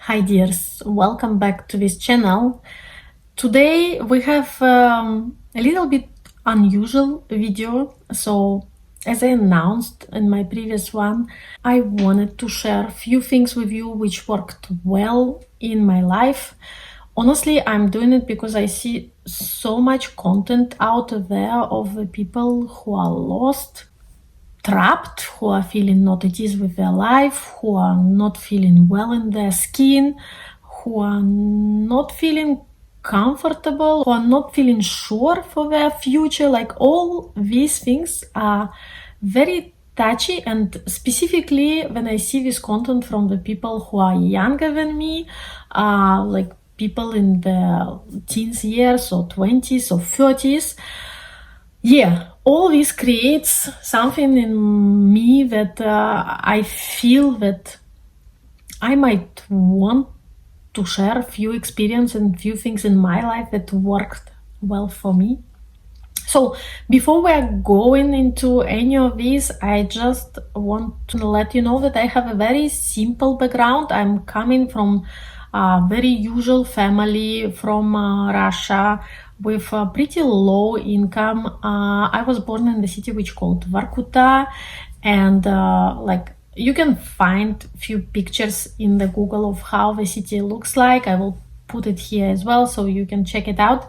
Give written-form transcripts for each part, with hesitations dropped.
Hi dears, welcome back to this channel. Today we have a little bit unusual video. So as I announced in my previous one, I wanted to share a few things with you which worked well in my life. Honestly, I'm doing it because I see so much content out there of the people who are lost, trapped, who are feeling not at ease with their life, who are not feeling well in their skin, who are not feeling comfortable, who are not feeling sure for their future. Like all these things are very touchy, and specifically when I see this content from the people who are younger than me, like people in their teens years or 20s or 30s. Yeah, all this creates something in me that I feel that I might want to share a few experiences and few things in my life that worked well for me. So before we are going into any of these, I just want to let you know that I have a very simple background. I'm coming from a very usual family from Russia with a pretty low income. I was born in the city which called Vorkuta, and like you can find few pictures in the Google of how the city looks like. I will put it here as well so you can check it out.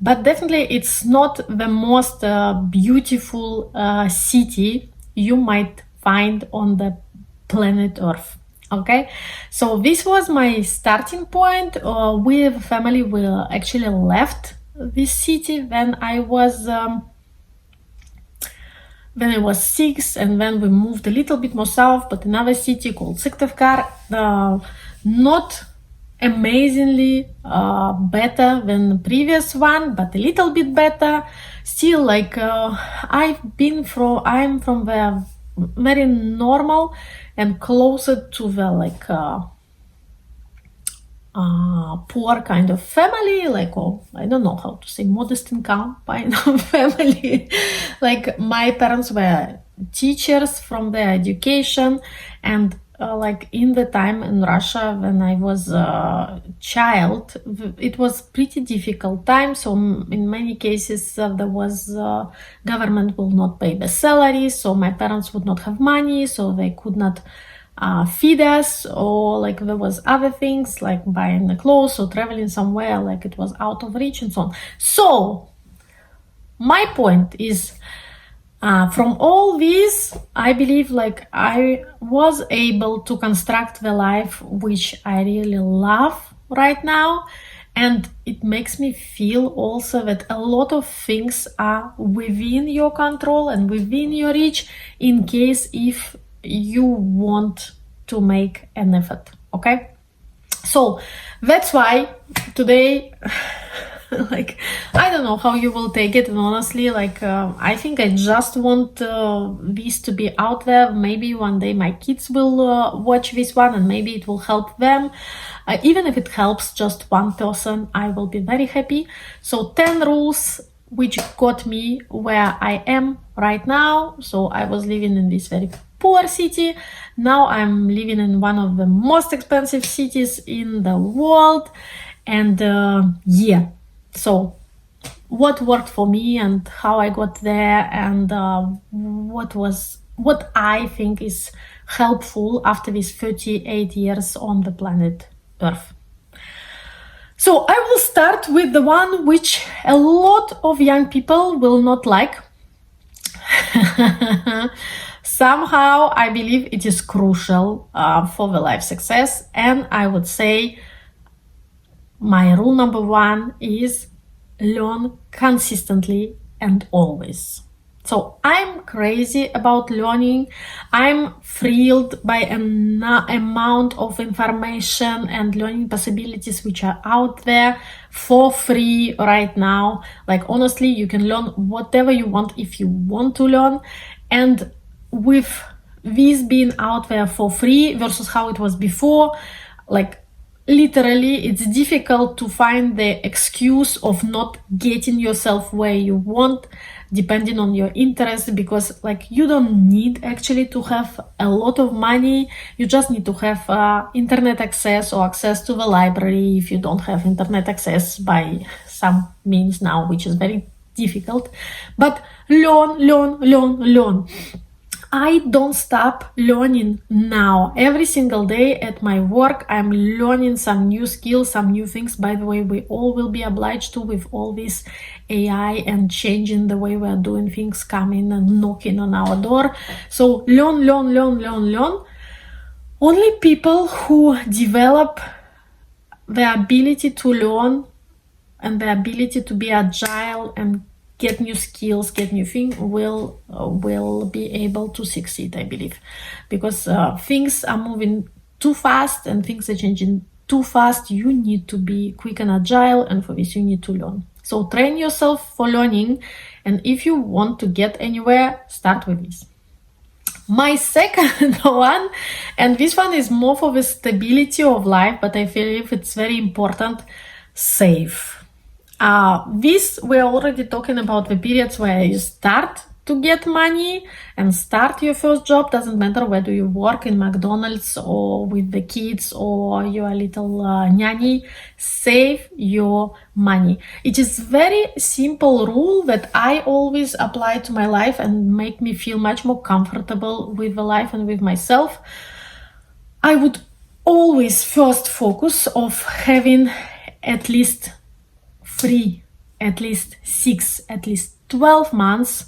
But definitely it's not the most beautiful city you might find on the planet Earth. Okay, so this was my starting point. We as a family we actually left this city when I was 6, and then we moved a little bit more south, but another city called Syktyvkar. Not amazingly better than the previous one, but a little bit better. Still, like I'm from the very normal and closer to the like poor kind of family, like, oh, I don't know how to say, modest income kind of family. Like my parents were teachers from their education, and like in the time in Russia when I was a child, it was pretty difficult time. So in many cases there was government will not pay the salary, so my parents would not have money, so they could not feed us, or like there was other things like buying the clothes or traveling somewhere, like it was out of reach and so on. So my point is, from all this, I believe like I was able to construct the life which I really love right now. And it makes me feel also that a lot of things are within your control and within your reach, in case if you want to make an effort. Okay, so that's why today like I don't know how you will take it, and honestly, like I think I just want this to be out there. Maybe one day my kids will watch this one, and maybe it will help them. Even if it helps just one person, I will be very happy. So 10 rules which got me where I am right now. So I was living in this very poor city. Now I'm living in one of the most expensive cities in the world. And yeah, so what worked for me and how I got there, and what I think is helpful after these 38 years on the planet Earth. So I will start with the one which a lot of young people will not like. Somehow I believe it is crucial for the life success, and I would say my rule number 1 is learn consistently and always. So I'm crazy about learning. I'm thrilled by an amount of information and learning possibilities which are out there for free right now. Like honestly, you can learn whatever you want if you want to learn. And with this being out there for free versus how it was before, like literally, it's difficult to find the excuse of not getting yourself where you want, depending on your interest, because like you don't need actually to have a lot of money. You just need to have internet access or access to the library if you don't have internet access by some means now, which is very difficult. But learn. I don't stop learning now. Every single day at my work, I'm learning some new skills, some new things. By the way, we all will be obliged to with all this AI and changing the way we are doing things, coming and knocking on our door. So learn. Only people who develop the ability to learn and the ability to be agile and get new skills, get new things, will be able to succeed, I believe, because things are moving too fast and things are changing too fast. You need to be quick and agile, and for this you need to learn. So train yourself for learning, and if you want to get anywhere, start with this. My second one, and this one is more for the stability of life, but I feel it's very important, save. This we're already talking about the periods where you start to get money and start your first job. Doesn't matter whether you work in McDonald's or with the kids or you're a little nanny. Save your money. It is very simple rule that I always apply to my life and make me feel much more comfortable with the life and with myself. I would always first focus of having at least 3, at least 6, at least 12 months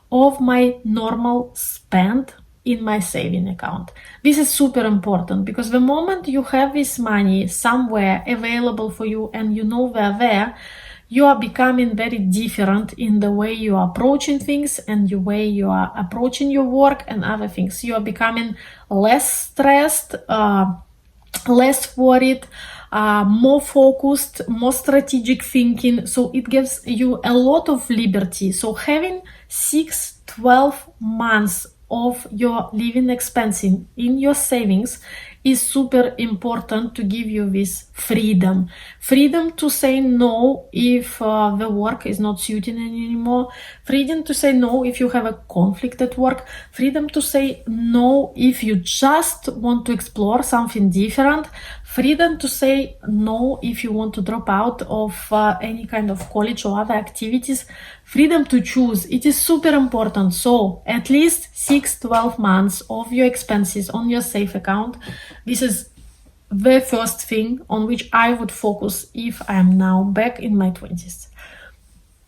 of my normal spend in my saving account. This is super important because the moment you have this money somewhere available for you and you know they're there, you are becoming very different in the way you are approaching things and the way you are approaching your work and other things. You are becoming less stressed, less worried, more focused, more strategic thinking. So it gives you a lot of liberty. So having 6-12 months of your living expenses in your savings is super important to give you this freedom. Freedom to say no if the work is not suiting anymore. Freedom to say no if you have a conflict at work. Freedom to say no if you just want to explore something different. Freedom to say no if you want to drop out of any kind of college or other activities. Freedom to choose. It is super important. So at least 6-12 months of your expenses on your safe account. This is the first thing on which I would focus if I am now back in my 20s.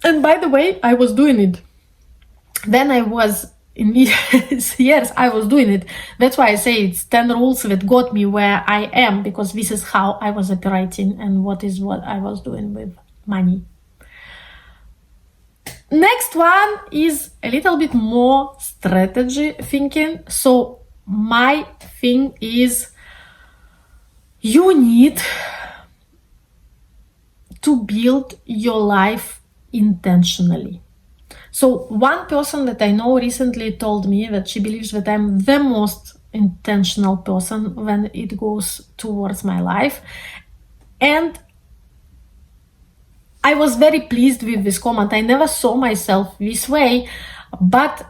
And by the way, I was doing it. Then I was in these years, I was doing it. That's why I say it's 10 rules that got me where I am, because this is how I was operating and what I was doing with money. Next one is a little bit more strategy thinking. So my thing is, you need to build your life intentionally. So one person that I know recently told me that she believes that I'm the most intentional person when it goes towards my life. And I was very pleased with this comment. I never saw myself this way, but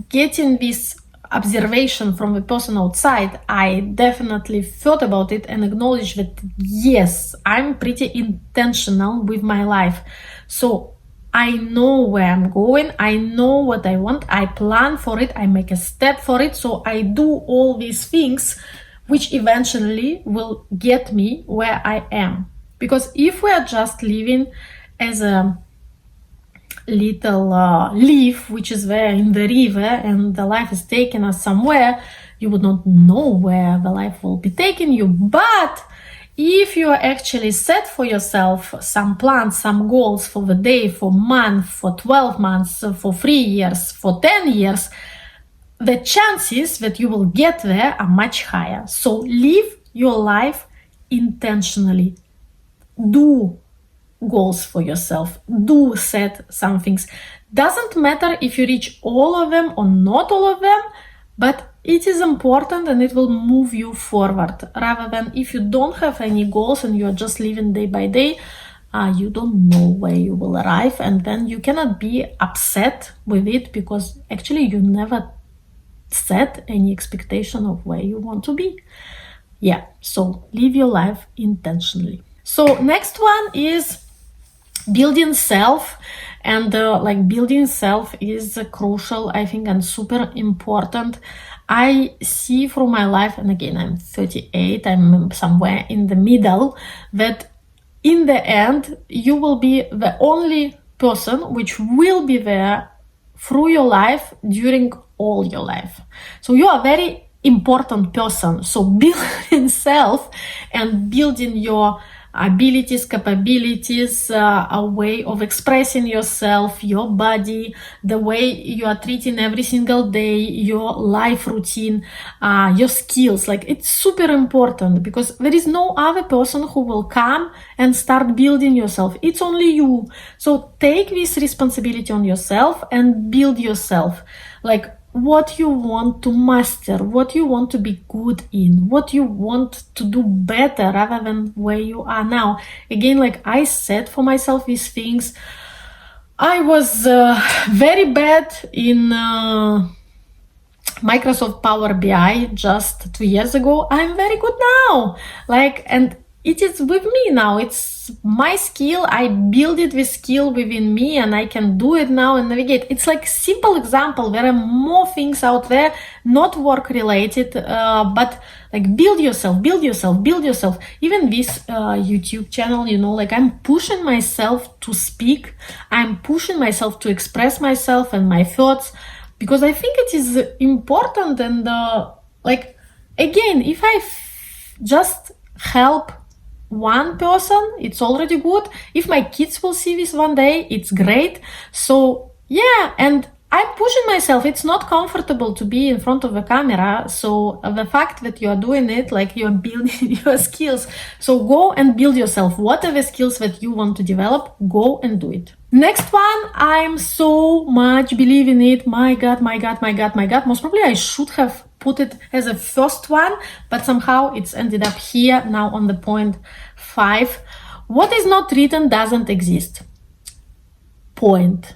getting this observation from a person outside, I definitely thought about it and acknowledged that yes, I'm pretty intentional with my life. So I know where I'm going, I know what I want, I plan for it, I make a step for it. So I do all these things which eventually will get me where I am. Because if we are just living as a little leaf which is there in the river and the life is taking us somewhere, you would not know where the life will be taking you. But if you actually set for yourself some plans, some goals for the day, for month, for 12 months, for 3 years, for 10 years, the chances that you will get there are much higher. So live your life intentionally. Do goals for yourself. Do set some things. Doesn't matter if you reach all of them or not all of them, but it is important and it will move you forward, rather than if you don't have any goals and you're just living day by day, you don't know where you will arrive, and then you cannot be upset with it because actually you never set any expectation of where you want to be. Yeah, so live your life intentionally. So next one is building self, and like building self is crucial, I think, and super important. I see through my life, and again, I'm 38, I'm somewhere in the middle, that in the end you will be the only person which will be there through your life during all your life. So you are a very important person. So building self and building your abilities, capabilities, a way of expressing yourself, your body, the way you are treating every single day, your life routine, your skills. Like, it's super important because there is no other person who will come and start building yourself. It's only you. So take this responsibility on yourself and build yourself. Like, what you want to master, what you want to be good in, what you want to do better rather than where you are now. Again, like I set for myself these things. I was very bad in Microsoft Power BI just 2 years ago. I'm very good now. And it is with me now. It's my skill. I build it with skill within me, and I can do it now and navigate. It's like simple example. There are more things out there, not work related, but like build yourself. Even this YouTube channel, like I'm pushing myself to speak. I'm pushing myself to express myself and my thoughts, because I think it is important. And again, if I just help one person, it's already good. If my kids will see this one day, it's great. So yeah, and I'm pushing myself. It's not comfortable to be in front of a camera. So the fact that you are doing it, like you're building your skills. So go and build yourself. What are the skills that you want to develop? Go and do it. Next one, I'm so much believing it. My God. Most probably I should have put it as a first one, but somehow it's ended up here now on the point 5. What is not written doesn't exist. Point.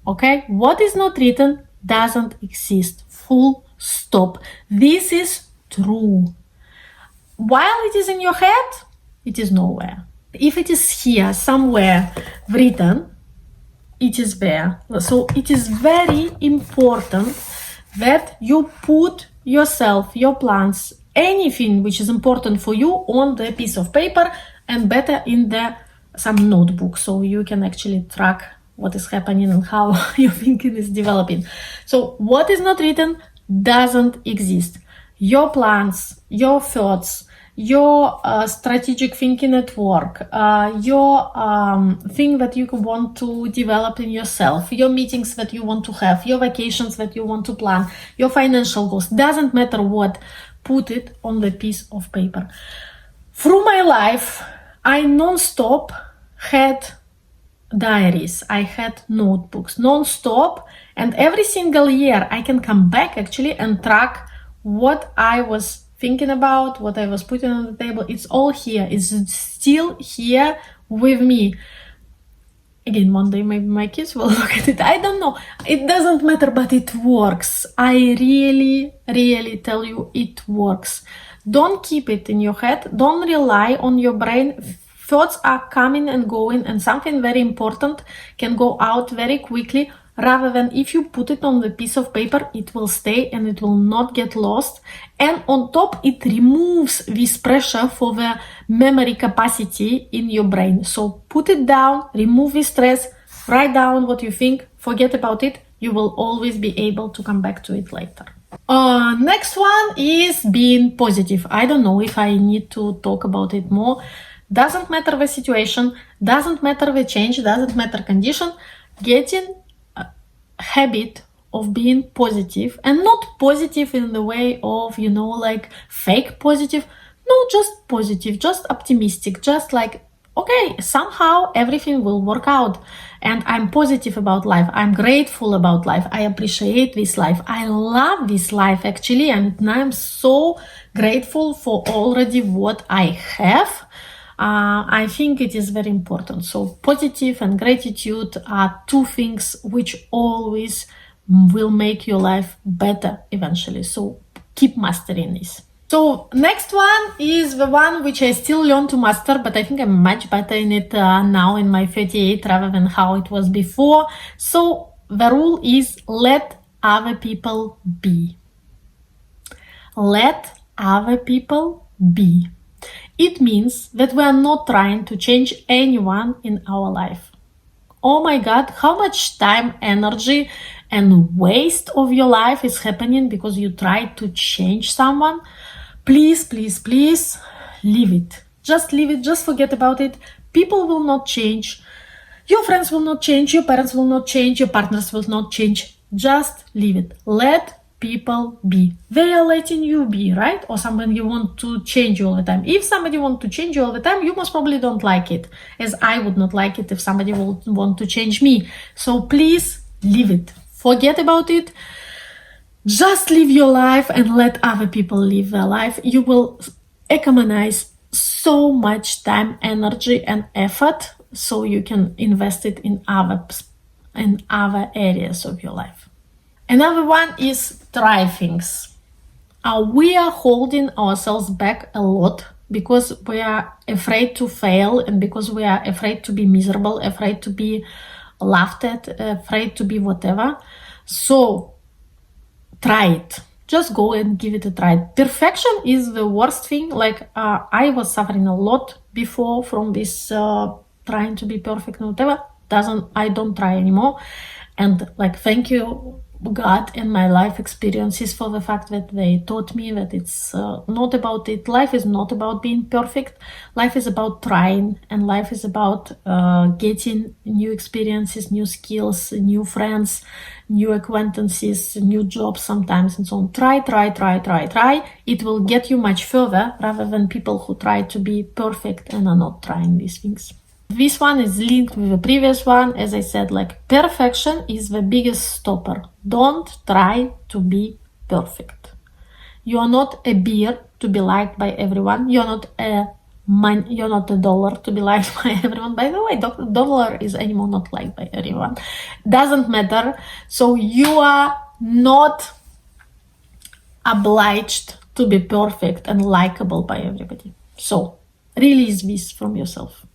Okay? What is not written doesn't exist. Full stop. This is true. While it is in your head, it is nowhere. If it is here somewhere written, it is there. So it is very important that you put yourself, your plans, anything which is important for you on the piece of paper, and better in some notebook, so you can actually track what is happening and how your thinking is developing. So what is not written doesn't exist. Your plans, your thoughts, your strategic thinking at work, your thing that you want to develop in yourself, your meetings that you want to have, your vacations that you want to plan, your financial goals, doesn't matter what, put it on the piece of paper. Through my life, I non-stop had diaries, I had notebooks, non-stop, and every single year I can come back actually and track what I was thinking about, what I was putting on the table. It's all here. It's still here with me. Again, one day maybe my kids will look at it. I don't know. It doesn't matter, but it works. I really tell you, it works. Don't keep it in your head. Don't rely on your brain. Thoughts are coming and going, and something very important can go out very quickly. Rather than if you put it on the piece of paper, it will stay and it will not get lost. And on top, it removes this pressure for the memory capacity in your brain. So put it down, remove the stress, write down what you think, forget about it. You will always be able to come back to it later. Next one is being positive. I don't know if I need to talk about it more. Doesn't matter the situation, doesn't matter the change, doesn't matter condition. Getting habit of being positive, and not positive in the way of, like fake positive. No, just positive, just optimistic, just like, okay, somehow everything will work out. And I'm positive about life. I'm grateful about life. I appreciate this life. I love this life actually. And I'm so grateful for already what I have. I think it is very important. So positive and gratitude are two things which always will make your life better eventually. So keep mastering this. So next one is the one which I still learn to master, but I think I'm much better in it now in my 38 rather than how it was before. So the rule is let other people be. Let other people be. It means that we are not trying to change anyone in our life. Oh my God, how much time, energy, and waste of your life is happening because you try to change someone. Please, please, please, leave it. Just leave it. Just forget about it. People will not change. Your friends will not change. Your parents will not change. Your partners will not change. Just leave it. Let people be. They are letting you be, right? Or somebody you want to change you all the time. If somebody wants to change you all the time, you most probably don't like it. As I would not like it if somebody will want to change me. So please leave it. Forget about it. Just live your life and let other people live their life. You will economize so much time, energy, and effort, so you can invest it in other areas of your life. Another one is try things. We are holding ourselves back a lot because we are afraid to fail and because we are afraid to be miserable, afraid to be laughed at, afraid to be whatever. So try it. Just go and give it a try. Perfection is the worst thing. Like I was suffering a lot before from this trying to be perfect and whatever. I don't try anymore. And like, thank you God and my life experiences for the fact that they taught me that it's not about it. Life is not about being perfect. Life is about trying, and life is about getting new experiences, new skills, new friends, new acquaintances, new jobs sometimes, and so on. Try. It will get you much further rather than people who try to be perfect and are not trying these things. This one is linked with the previous one. As I said, like, perfection is the biggest stopper. Don't try to be perfect. You are not a beer to be liked by everyone. You're not a dollar to be liked by everyone. By the way, dollar is anymore not liked by everyone. Doesn't matter. So you are not obliged to be perfect and likable by everybody. So release this from yourself.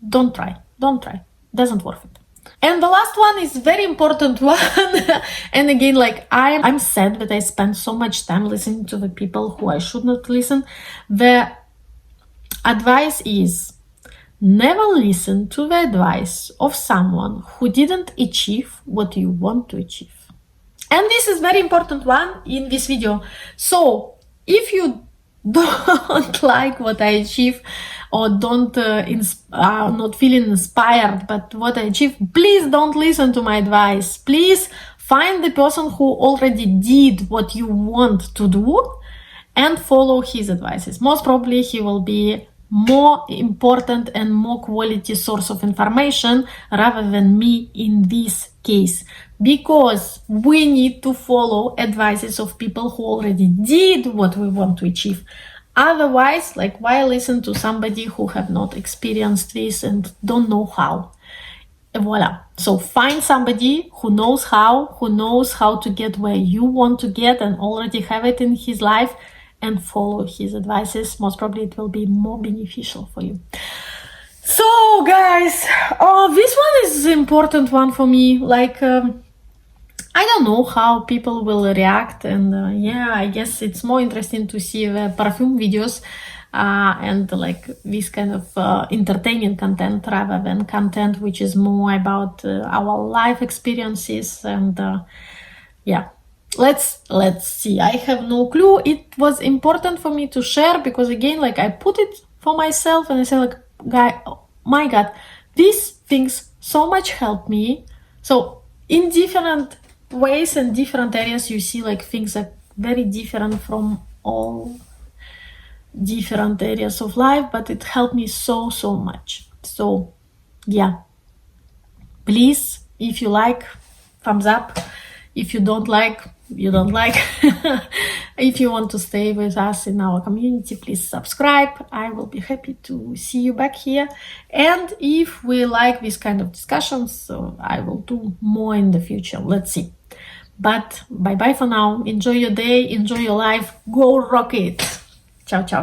Don't try. Doesn't worth it. And the last one is very important one. And again, like, I'm sad that I spend so much time listening to the people who I should not listen. The advice is never listen to the advice of someone who didn't achieve what you want to achieve. And this is very important one in this video. So if you don't like what I achieve, or don't not feeling inspired but what I achieve, please don't listen to my advice. Please find the person who already did what you want to do and follow his advices. Most probably he will be more important and more quality source of information rather than me in this case, because we need to follow advices of people who already did what we want to achieve. Otherwise, like, why listen to somebody who have not experienced this and don't know how? Voila. So find somebody who knows how to get where you want to get and already have it in his life, and follow his advices. Most probably it will be more beneficial for you. So guys, this one is an important one for me. Like, I don't know how people will react, and yeah, I guess it's more interesting to see the perfume videos and like this kind of entertaining content rather than content which is more about our life experiences. And yeah, let's see. I have no clue. It was important for me to share because, again, like, I put it for myself and I say, like, my God, these things so much help me. So in different ways and different areas, you see, like, things are very different from all different areas of life, but it helped me so much. So yeah, please, if you like, thumbs up. If you don't like, you don't like. If you want to stay with us in our community, please subscribe. I will be happy to see you back here. And if we like this kind of discussions, so I will do more in the future. Let's see. But bye bye for now. Enjoy your day, enjoy your life. Go rock it. Ciao, ciao.